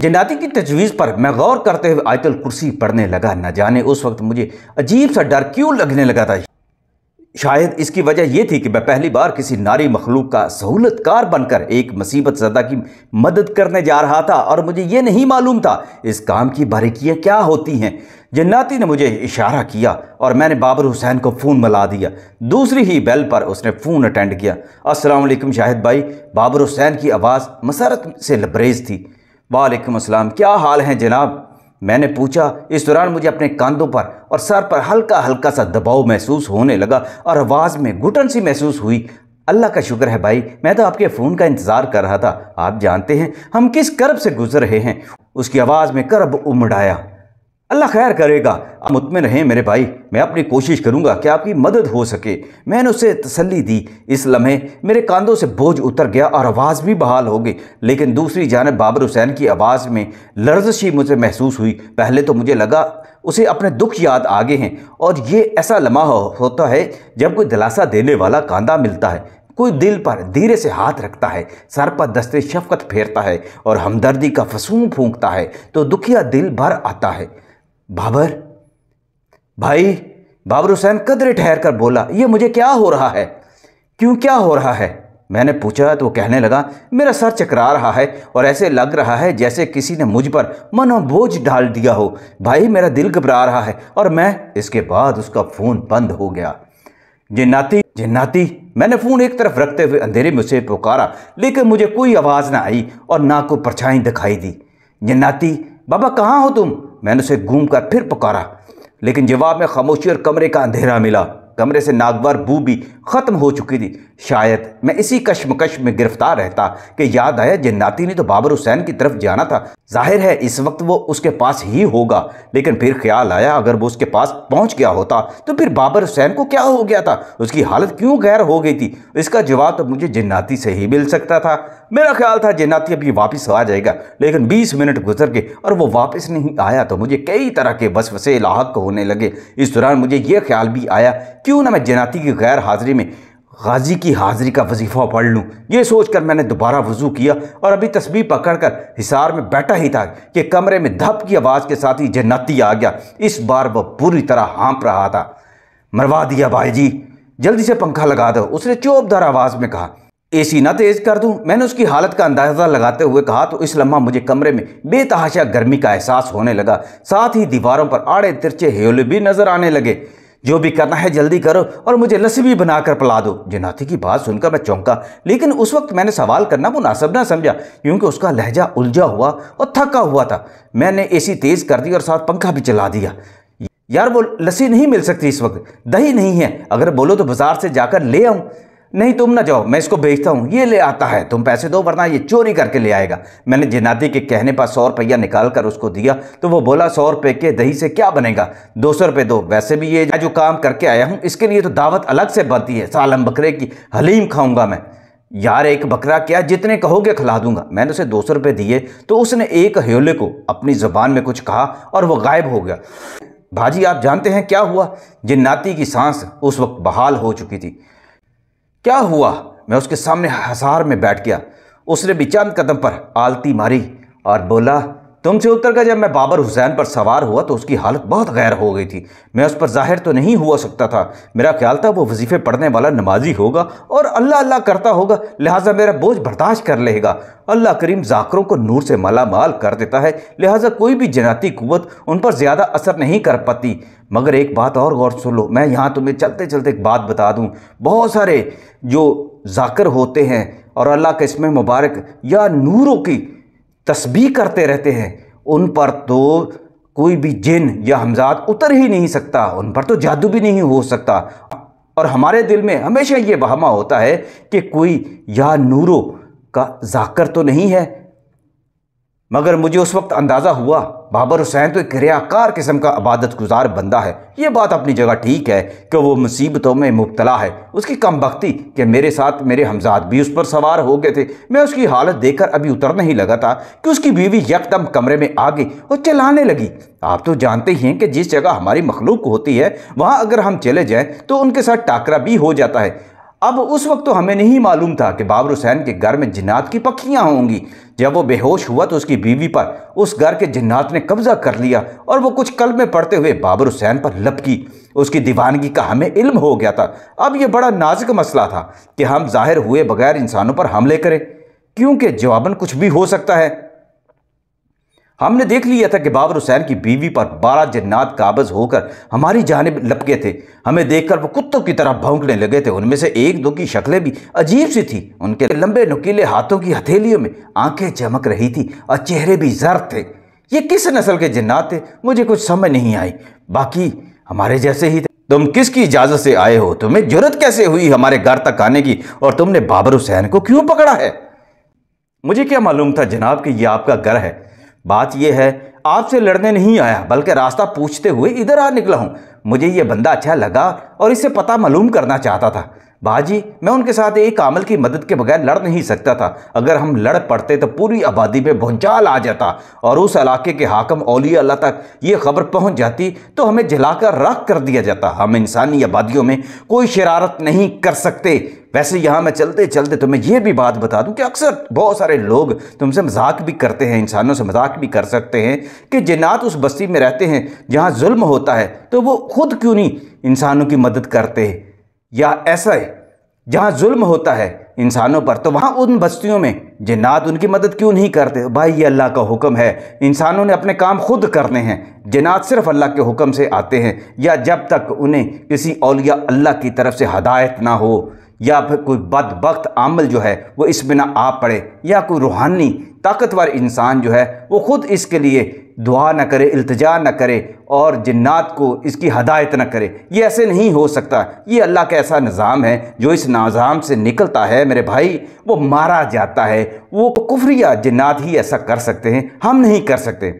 जन्नाती की तजवीज़ पर मैं गौर करते हुए आयतुल कुर्सी पढ़ने लगा। न जाने उस वक्त मुझे अजीब सा डर क्यों लगने लगा था। शायद इसकी वजह यह थी कि मैं पहली बार किसी नारी मखलूक का सहूलतकार बनकर एक मुसीबत ज़दा की मदद करने जा रहा था और मुझे ये नहीं मालूम था इस काम की बारीकियाँ क्या होती हैं। जन्नाती ने मुझे इशारा किया और मैंने बाबर हुसैन को फ़ोन मिला दिया। दूसरी ही बेल पर उसने फ़ोन अटेंड किया। अस्सलाम वालेकुम शाहिद भाई। बाबर हुसैन की आवाज़ मसरत से लबरेज थी। वालेकुम अस्सलाम, क्या हाल है जनाब? मैंने पूछा। इस दौरान मुझे अपने कांधों पर और सर पर हल्का हल्का सा दबाव महसूस होने लगा और आवाज़ में घुटन सी महसूस हुई। अल्लाह का शुक्र है भाई, मैं तो आपके फ़ोन का इंतज़ार कर रहा था। आप जानते हैं हम किस करब से गुजर रहे हैं। उसकी आवाज़ में करब उमड़ आया। अल्लाह खैर करेगा, आप मुतमिन रहें मेरे भाई, मैं अपनी कोशिश करूंगा कि आपकी मदद हो सके। मैंने उससे तसल्ली दी। इस लम्हे मेरे कांधों से बोझ उतर गया और आवाज़ भी बहाल हो गई। लेकिन दूसरी जानब बाबर हुसैन की आवाज़ में लर्ज़श ही मुझे महसूस हुई। पहले तो मुझे लगा उसे अपने दुख याद आ गए हैं और ये ऐसा लम्हा होता है जब कोई दिलासा देने वाला कांधा मिलता है, कोई दिल पर धीरे से हाथ रखता है, सर पर दस्ते शफ़क़त फेरता है और हमदर्दी का फसूम फूंकता है तो दुखिया दिल भर आता है। बाबर भाई, बाबर हुसैन कदरे ठहर कर बोला, ये मुझे क्या हो रहा है? क्यों, क्या हो रहा है? मैंने पूछा तो कहने लगा, मेरा सर चकरा रहा है और ऐसे लग रहा है जैसे किसी ने मुझ पर मनो बोझ डाल दिया हो। भाई मेरा दिल घबरा रहा है। और मैं इसके बाद उसका फ़ोन बंद हो गया। जन्नाती, मैंने फ़ोन एक तरफ रखते हुए अंधेरे में उसे पुकारा, लेकिन मुझे कोई आवाज़ ना आई और ना कोई परछाई दिखाई दी। जन्नाती बाबा कहाँ हो तुम? मैंने उसे घूम कर फिर पुकारा, लेकिन जवाब में खामोशी और कमरे का अंधेरा मिला। कमरे से नागवार बू भी ख़त्म हो चुकी थी। शायद मैं इसी कश्मकश में गिरफ्तार रहता कि याद आया जन्नाती ने तो बाबर हुसैन की तरफ जाना था। जाहिर है इस वक्त वो उसके पास ही होगा। लेकिन फिर ख्याल आया अगर वो उसके पास पहुंच गया होता तो फिर बाबर हुसैन को क्या हो गया था? उसकी हालत क्यों गैर हो गई थी? इसका जवाब तो मुझे जन्नाती से ही मिल सकता था। मेरा ख्याल था जन्नाती अभी वापस आ जाएगा, लेकिन 20 मिनट गुजर गए और वो वापस नहीं आया तो मुझे कई तरह के वसवसे लाहक होने लगे। इस दौरान मुझे ये ख्याल भी आया क्यों ना मैं जन्नाती की गैर हाजिरी में गाजी की हाजिरी का वजीफ़ा पढ़ लूँ। ये सोचकर मैंने दोबारा वज़ू किया और अभी तस्बीह पकड़कर हिसार में बैठा ही था कि कमरे में धप की आवाज़ के साथ ही जन्नाती आ गया। इस बार वह पूरी तरह हाँप रहा था। मरवा दिया भाई जी, जल्दी से पंखा लगा दो, उसने चौबदार आवाज़ में कहा। एसी ना तेज़ कर दूं? मैंने उसकी हालत का अंदाज़ा लगाते हुए कहा तो इस लम्हा मुझे कमरे में बेतहाशा गर्मी का एहसास होने लगा। साथ ही दीवारों पर आड़े तिरछे ह्योले भी नज़र आने लगे। जो भी करना है जल्दी करो और मुझे लस्सी भी बनाकर पिला दो। जन्नाती की बात सुनकर मैं चौंका, लेकिन उस वक्त मैंने सवाल करना मुनासिब ना समझा क्योंकि उसका लहजा उलझा हुआ और थका हुआ था। मैंने एसी तेज़ कर दी और साथ पंखा भी चला दिया। यार वो लस्सी नहीं मिल सकती इस वक्त, दही नहीं है, अगर बोलो तो बाजार से जाकर ले आऊँ। नहीं तुम ना जाओ, मैं इसको बेचता हूँ, ये ले आता है, तुम पैसे दो वरना ये चोरी करके ले आएगा। मैंने जन्नाती के कहने पर 100 रुपया निकाल कर उसको दिया तो वो बोला 100 रुपये के दही से क्या बनेगा, 200 रुपये दो। वैसे भी ये जो काम करके आया हूँ इसके लिए तो दावत अलग से बनती है, सालम बकरे की हलीम खाऊंगा मैं। यार एक बकरा क्या, जितने कहोगे खिला दूंगा। मैंने उसे 200 रुपये दिए तो उसने एक ह्योले को अपनी ज़बान में कुछ कहा और वो गायब हो गया। भाजी आप जानते हैं क्या हुआ? जन्नाती की सांस उस वक्त बहाल हो चुकी थी। क्या हुआ? मैं उसके सामने हसार में बैठ गया। उसने भी चंद कदम पर आलती मारी और बोला, तुमसे उतर कर जब मैं बाबर हुसैन पर सवार हुआ तो उसकी हालत बहुत गैर हो गई थी। मैं उस पर जाहिर तो नहीं हुआ सकता था। मेरा ख्याल था वो वजीफ़े पढ़ने वाला नमाजी होगा और अल्लाह अल्लाह करता होगा, लिहाजा मेरा बोझ बर्दाश्त कर लेगा। अल्लाह करीम जाकरों को नूर से मालामाल कर देता है, लिहाजा कोई भी जन्नाती कुव्वत उन पर ज़्यादा असर नहीं कर पाती। मगर एक बात और गौर सुन लो, मैं यहाँ तुम्हें चलते चलते एक बात बता दूँ। बहुत सारे जो जाकर होते हैं और अल्लाह के इसमें मुबारक या नूरों की तस्बीह करते रहते हैं, उन पर तो कोई भी जिन या हमजाद उतर ही नहीं सकता, उन पर तो जादू भी नहीं हो सकता। और हमारे दिल में हमेशा ये वहमा होता है कि कोई या नूरों का जाकर तो नहीं है। मगर मुझे उस वक्त अंदाज़ा हुआ बाबर हुसैन तो एक रियाकार किस्म का इबादत गुजार बंदा है। ये बात अपनी जगह ठीक है कि वो मुसीबतों में मुब्तला है। उसकी कम बख्ती कि मेरे साथ मेरे हमजाद भी उस पर सवार हो गए थे। मैं उसकी हालत देखकर अभी उतर नहीं लगा था कि उसकी बीवी यकदम कमरे में आ गई और चिल्लाने लगी। आप तो जानते ही हैं कि जिस जगह हमारी मखलूक होती है वहाँ अगर हम चले जाएँ तो उनके साथ टाकरा भी हो जाता है। اب اس وقت تو ہمیں نہیں معلوم تھا کہ بابر حسین کے گھر میں جنات کی پکھیاں ہوں گی۔ جب وہ بے ہوش ہوا تو اس کی بیوی پر اس گھر کے جنات نے قبضہ کر لیا اور وہ کچھ کلمے پڑھتے ہوئے بابر حسین پر لپکی۔ اس کی دیوانگی کا ہمیں علم ہو گیا تھا۔ اب یہ بڑا نازک مسئلہ تھا کہ ہم ظاہر ہوئے بغیر انسانوں پر حملے کریں، کیونکہ جواباً کچھ بھی ہو سکتا ہے۔ ہم نے دیکھ لیا تھا کہ بابر حسین کی بیوی پر 12 جنات قابض ہو کر ہماری جانب لپکے تھے۔ ہمیں دیکھ کر وہ کتوں کی طرح بھونکنے لگے تھے۔ ان میں سے ایک دو کی شکلیں بھی عجیب سی تھیں۔ ان کے لمبے نکیلے ہاتھوں کی ہتھیلیوں میں آنکھیں چمک رہی تھی اور چہرے بھی زرد تھے۔ یہ کس نسل کے جنات تھے مجھے کچھ سمجھ نہیں آئی، باقی ہمارے جیسے ہی تھے۔ تم کس کی اجازت سے آئے ہو؟ تمہیں جرت کیسے ہوئی ہمارے گھر تک آنے کی؟ اور تم نے بابر حسین کو کیوں پکڑا ہے؟ مجھے کیا معلوم تھا جناب کہ یہ آپ کا گھر ہے؟ بات یہ ہے آپ سے لڑنے نہیں آیا بلکہ راستہ پوچھتے ہوئے ادھر آ نکلا ہوں۔ مجھے یہ بندہ اچھا لگا اور اس سے پتہ معلوم کرنا چاہتا تھا۔ باجی میں ان کے ساتھ ایک عامل کی مدد کے بغیر لڑ نہیں سکتا تھا۔ اگر ہم لڑ پڑتے تو پوری آبادی پہ بھونچال آ جاتا اور اس علاقے کے حاکم اولیاء اللہ تک یہ خبر پہنچ جاتی تو ہمیں جلا کر راکھ کر دیا جاتا۔ ہم انسانی آبادیوں میں کوئی شرارت نہیں کر سکتے۔ ویسے یہاں میں چلتے چلتے تمہیں یہ بھی بات بتا دوں کہ اکثر بہت سارے لوگ تم سے مذاق بھی کرتے ہیں، انسانوں سے مذاق بھی کر سکتے ہیں کہ جنات اس بستی میں رہتے ہیں جہاں ظلم ہوتا ہے تو وہ خود کیوں نہیں انسانوں کی مدد کرتے، یا ایسا ہے جہاں ظلم ہوتا ہے انسانوں پر تو وہاں ان بستیوں میں جنات ان کی مدد کیوں نہیں کرتے؟ بھائی یہ اللہ کا حکم ہے، انسانوں نے اپنے کام خود کرنے ہیں۔ جنات صرف اللہ کے حکم سے آتے ہیں یا جب تک انہیں کسی اولیاء اللہ کی طرف سے ہدایت نہ ہو، یا پھر کوئی بدبخت عامل جو ہے وہ اس میں نہ آ پڑے، یا کوئی روحانی طاقتور انسان جو ہے وہ خود اس کے لیے دعا نہ کرے، التجا نہ کرے اور جنات کو اس کی ہدایت نہ کرے۔ یہ ایسے نہیں ہو سکتا۔ یہ اللہ کا ایسا نظام ہے، جو اس نظام سے نکلتا ہے میرے بھائی وہ مارا جاتا ہے۔ وہ کفریہ جنات ہی ایسا کر سکتے ہیں، ہم نہیں کر سکتے۔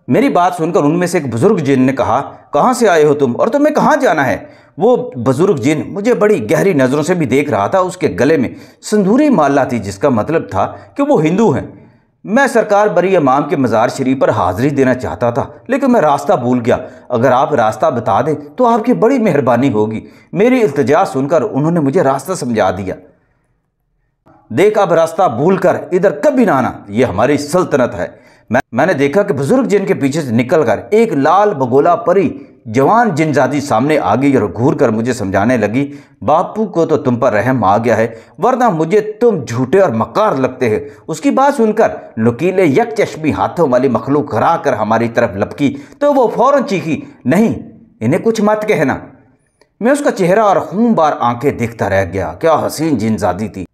میری بات سن کر ان میں سے ایک بزرگ جن نے کہا، کہاں سے آئے ہو تم اور تمہیں کہاں جانا ہے؟ وہ بزرگ جن مجھے بڑی گہری نظروں سے بھی دیکھ رہا تھا۔ اس کے گلے میں سندوری مالا تھی جس کا مطلب تھا کہ وہ ہندو ہیں۔ میں سرکار بری امام کے مزار شریف پر حاضری دینا چاہتا تھا لیکن میں راستہ بھول گیا۔ اگر آپ راستہ بتا دیں تو آپ کی بڑی مہربانی ہوگی۔ میری التجا سن کر انہوں نے مجھے راستہ سمجھا دیا۔ دیکھ اب راستہ بھول کر ادھر کبھی نہ آنا، یہ ہماری سلطنت ہے۔ میں نے دیکھا کہ بزرگ جن کے پیچھے سے نکل کر ایک لال بگولا پری جوان جن زادی سامنے آ گئی اور گھور کر مجھے سمجھانے لگی، باپو کو تو تم پر رحم آ گیا ہے ورنہ مجھے تم جھوٹے اور مکار لگتے ہیں۔ اس کی بات سن کر نکیلے یک چشمی ہاتھوں والی مخلوق گھرا کر ہماری طرف لپکی تو وہ فوراً چیخی، نہیں انہیں کچھ مت کہنا۔ میں اس کا چہرہ اور خون بار آنکھیں دیکھتا رہ گیا۔ کیا حسین جن زادی تھی،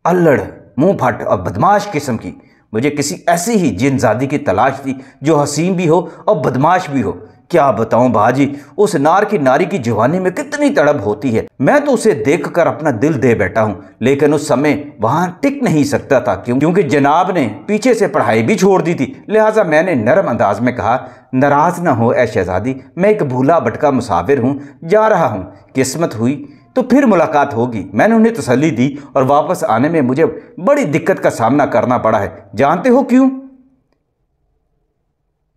الڑ، منہ پھٹ اور بدماش قسم کی۔ مجھے کسی ایسی ہی جن زادی کی تلاش تھی جو حسین بھی ہو اور بدماش بھی ہو۔ کیا بتاؤں باجی، اس نار کی ناری کی جوانی میں کتنی تڑپ ہوتی ہے۔ میں تو اسے دیکھ کر اپنا دل دے بیٹھا ہوں لیکن اس سمے وہاں ٹک نہیں سکتا تھا کیونکہ جناب نے پیچھے سے پڑھائی بھی چھوڑ دی تھی۔ لہٰذا میں نے نرم انداز میں کہا، ناراض نہ ہو اے شہزادی، میں ایک بھولا بھٹکا مسافر ہوں، جا رہا ہوں، قسمت ہوئی تو پھر ملاقات ہوگی۔ میں نے انہیں تسلی دی اور واپس آنے میں مجھے بڑی دقت کا سامنا کرنا پڑا ہے۔ جانتے ہو کیوں؟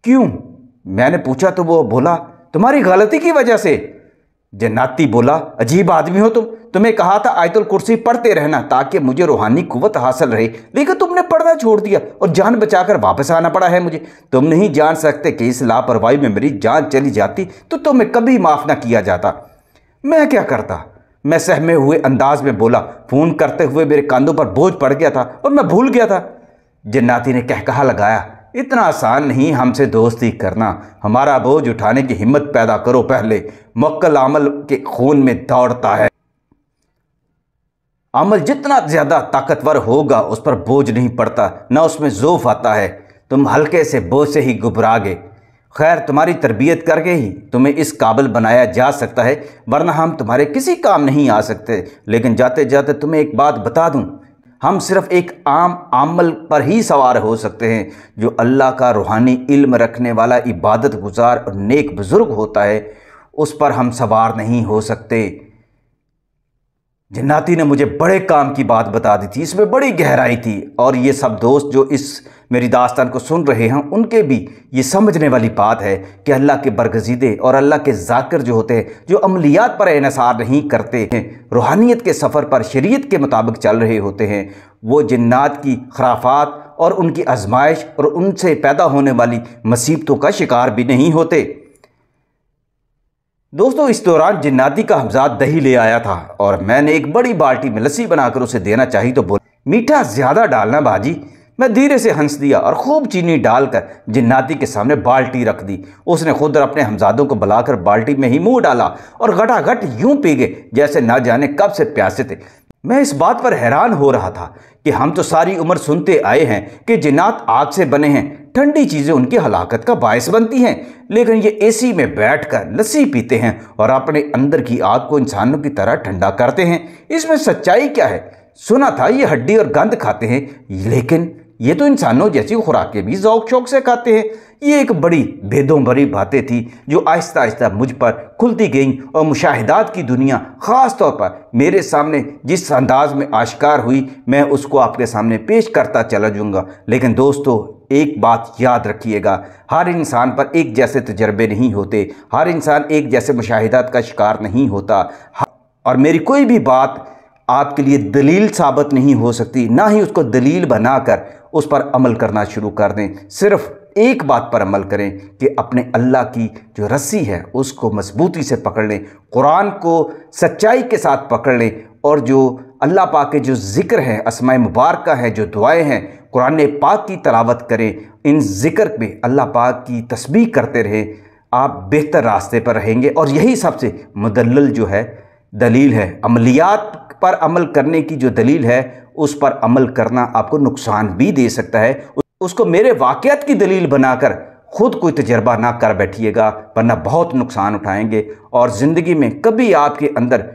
کیوں؟ میں نے پوچھا تو وہ بولا، تمہاری غلطی کی وجہ سے۔ جناتی بولا، عجیب آدمی ہو تم، تمہیں کہا تھا آیت الکرسی پڑھتے رہنا تاکہ مجھے روحانی قوت حاصل رہے، لیکن تم نے پڑھنا چھوڑ دیا اور جان بچا کر واپس آنا پڑا ہے مجھے۔ تم نہیں جان سکتے کہ اس لاپرواہی میں میری جان چلی جاتی تو تمہیں کبھی معاف نہ کیا جاتا۔ میں کیا کرتا؟ میں سہمے ہوئے انداز میں بولا، فون کرتے ہوئے میرے کاندھوں پر بوجھ پڑ گیا تھا اور میں بھول گیا تھا۔ جناتی نے کہا لگایا، اتنا آسان نہیں ہم سے دوستی کرنا، ہمارا بوجھ اٹھانے کی ہمت پیدا کرو پہلے۔ موکل عمل کے خون میں دوڑتا ہے، عمل جتنا زیادہ طاقتور ہوگا اس پر بوجھ نہیں پڑتا، نہ اس میں ذوف آتا ہے۔ تم ہلکے سے بوجھ سے ہی گھبرا گئے۔ خیر تمہاری تربیت کر کے ہی تمہیں اس قابل بنایا جا سکتا ہے ورنہ ہم تمہارے کسی کام نہیں آ سکتے۔ لیکن جاتے جاتے تمہیں ایک بات بتا دوں، ہم صرف ایک عام عمل پر ہی سوار ہو سکتے ہیں۔ جو اللہ کا روحانی علم رکھنے والا عبادت گزار اور نیک بزرگ ہوتا ہے اس پر ہم سوار نہیں ہو سکتے۔ जन्नाती ने मुझे बड़े काम की बात बता दी थी, इसमें बड़ी गहराई थी। और ये सब दोस्त जो इस मेरी दास्तान को सुन रहे हैं उनके भी ये समझने वाली बात है कि अल्लाह के बरगज़ीदे और अल्लाह के ज़ाकिर जो होते हैं, जो अमलियात पर इन्हिसार नहीं करते हैं, रूहानियत के सफ़र पर शरीयत के मुताबिक चल रहे होते हैं, वो जिन्नात की खराफात और उनकी आजमाइश और उनसे पैदा होने वाली मुसीबतों का शिकार भी नहीं होते। दोस्तों, इस दौरान जिन्नाती का हमजाद दही ले आया था और मैंने एक बड़ी बाल्टी में लस्सी बनाकर उसे देना चाही तो बोला, मीठा ज़्यादा डालना बाजी। मैं धीरे से हंस दिया और खूब चीनी डालकर जिन्नाती के सामने बाल्टी रख दी। उसने खुद अपने हमजादों को बुलाकर बाल्टी में ही मुंह डाला और घटाघट यूं पी गए जैसे ना जाने कब से प्यासे थे। मैं इस बात पर हैरान हो रहा था कि हम तो सारी उम्र सुनते आए हैं कि जिन्नात आग से बने हैं, ठंडी चीज़ें उनकी हलाकत का बायस बनती हैं, लेकिन ये एसी में बैठकर लस्सी पीते हैं और अपने अंदर की आग को इंसानों की तरह ठंडा करते हैं। इसमें सच्चाई क्या है? सुना था ये हड्डी और गंद खाते हैं, लेकिन ये तो इंसानों जैसी खुराकें भी ज़ौक शौक से खाते हैं। ये एक बड़ी भेदों भरी बातें थी जो आहिस्ता आहिस्ता मुझ पर खुलती गईं और मुशाहिदात की दुनिया ख़ास तौर पर मेरे सामने जिस अंदाज में आश्कार हुई, मैं उसको आपके सामने पेश करता चला जाऊँगा। लेकिन दोस्तों, एक बात याद रखिएगा, हर इंसान पर एक जैसे तजर्बे नहीं होते, हर इंसान एक जैसे मुशाहिदात का शिकार नहीं होता, और मेरी कोई भी बात आपके लिए दलील साबित नहीं हो सकती, ना ही उसको दलील बनाकर उस पर अमल करना शुरू कर दें। सिर्फ एक बात पर अमल करें कि अपने अल्लाह की जो रस्सी है उसको मजबूती से पकड़ लें, कुरान को सच्चाई के साथ पकड़ लें, और जो अल्लाह पाक के जो ज़िक्र हैं, अस्माए मुबारका है, जो दुआएं हैं, कुरान पाक की तलावत करें। इन ज़िक्र में अल्लाह पाक की तस्बीह करते रहें, आप बेहतर रास्ते पर रहेंगे। और यही सबसे मुदल्लल जो है दलील है, अमलियात पर अमल करने की जो दलील है, उस पर अमल करना आपको नुकसान भी दे सकता है। उसको मेरे वाक़यात की दलील बनाकर खुद कोई तजर्बा ना कर बैठिएगा, वरना बहुत नुकसान उठाएंगे। और ज़िंदगी में कभी आपके अंदर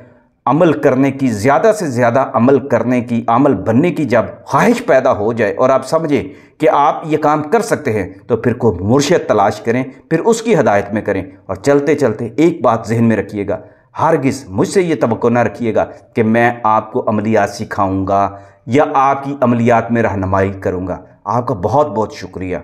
अमल करने की, ज़्यादा से ज़्यादा अमल करने की, अमल बनने की जब ख्वाहिश पैदा हो जाए और आप समझें कि आप ये काम कर सकते हैं, तो फिर कोई मुर्शिद तलाश करें, फिर उसकी हदायत में करें। और चलते चलते एक बात जहन में रखिएगा, हरगिज़ मुझसे ये तवक्को ना रखिएगा कि मैं आपको अमलियात सिखाऊंगा या आपकी अमलियात में रहनुमाई करूंगा। आपका बहुत बहुत शुक्रिया।